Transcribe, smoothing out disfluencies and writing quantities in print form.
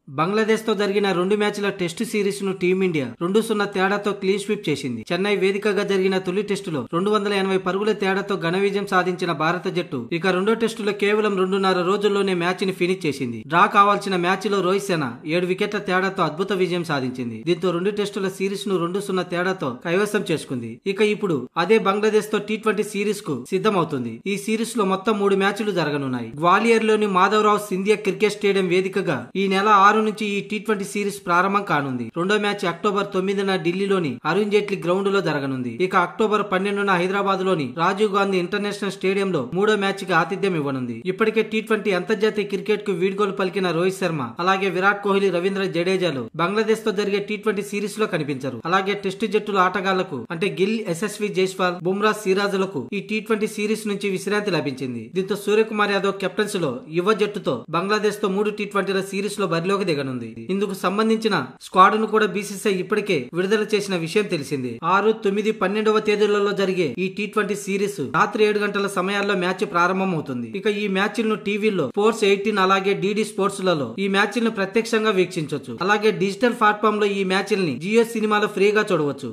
బంగ్లాదేశ్ తో జరిగిన 2 మ్యాచ్ల టెస్టు సిరీస్ ను టీమిండియా 2-0 తేడాతో క్లీన్ స్వీప్ చేసింది. చెన్నై వేదికగా జరిగిన తొలి టెస్టులో 280 పరుగుల తేడాతో ఘన విజయం సాధించిన భారత జట్టు ఇక రెండో టెస్టులో కేవలం 2.5 రోజుల్లోనే మ్యాచ్ ని ఫినిష్ చేసింది. డ్రా కావాల్సిన మ్యాచ్ లో రోహిత్ సేన 7 వికెట్ల తేడాతో అద్భుత విజయం సాధించింది. దీంతో 2 టెస్టుల సిరీస్ ను 2-0 తేడాతో కైవసం చేసుకుంది. ఇక ఇప్పుడు అదే బంగ్లాదేశ్ తో టీ20 సిరీస్ కు సిద్ధమవుతుంది. ఈ సిరీస్ లో మొత్తం 3 మ్యాచ్లు జరగనున్నాయి. గ్వాలియర్ లోని మాధవరావు సింధియా క్రికెట్ స్టేడియం వేదికగా ఈ నెల 6 నుంచి ఈ టీ20 సిరీస్ ప్రారంభం కానుంది. రెండో మ్యాచ్ అక్టోబర్ 9న ఢిల్లీలోని అరుణ్ జైట్లీ గ్రౌండ్ లో జరగనుంది. ఇక అక్టోబర్ 12న హైదరాబాద్ లోని రాజీవ్ గాంధీ ఇంటర్నేషనల్ స్టేడియంలో మూడో మ్యాచ్ కి ఆతిథ్యం ఇవ్వనుంది. ఇప్పటికే టీ20 అంతర్జాతీయ క్రికెట్ కు వీడ్కోలు పలికిన రోహిత్ శర్మ, అలాగే విరాట్ కోహ్లీ, రవీంద్ర జడేజాలు బంగ్లాదేశ్ తో జరిగే టీ20 సిరీస్ లో కనిపించరు. అలాగే టెస్టు జట్టుల ఆటగాళ్లకు అంటే గిల్, యశస్వి జైస్వాల్, బుమ్రా, సిరాజులకు ఈ టీ20 సిరీస్ నుంచి విశ్రాంతి లభించింది. దీంతో సూర్యకుమార్ యాదవ్ కెప్టెన్స్ లో యువ జట్టుతో బంగ్లాదేశ్ తో 3 టీ20ల సిరీస్ లో బరిలోకి దిగనుంది. ఇందుకు సంబంధించిన స్క్వాడ్ ను కూడా బీసీసీఐ ఇప్పటికే విడుదల చేసిన విషయం తెలిసిందే. 6, 9, 12వ తేదీలలో జరిగే ఈ టీ20 సిరీస్ రాత్రి 7 గంటల సమయాల్లో మ్యాచ్ ప్రారంభమవుతుంది. ఇక ఈ మ్యాచ్లను టీవీలో స్పోర్ట్స్ 18 అలాగే డిడి స్పోర్ట్స్ లలో ఈ మ్యాచ్లను ప్రత్యక్షంగా వీక్షించవచ్చు. అలాగే డిజిటల్ ప్లాట్ఫామ్ లో ఈ మ్యాచ్ల్ని జియో సినిమాలో ఫ్రీగా చూడవచ్చు.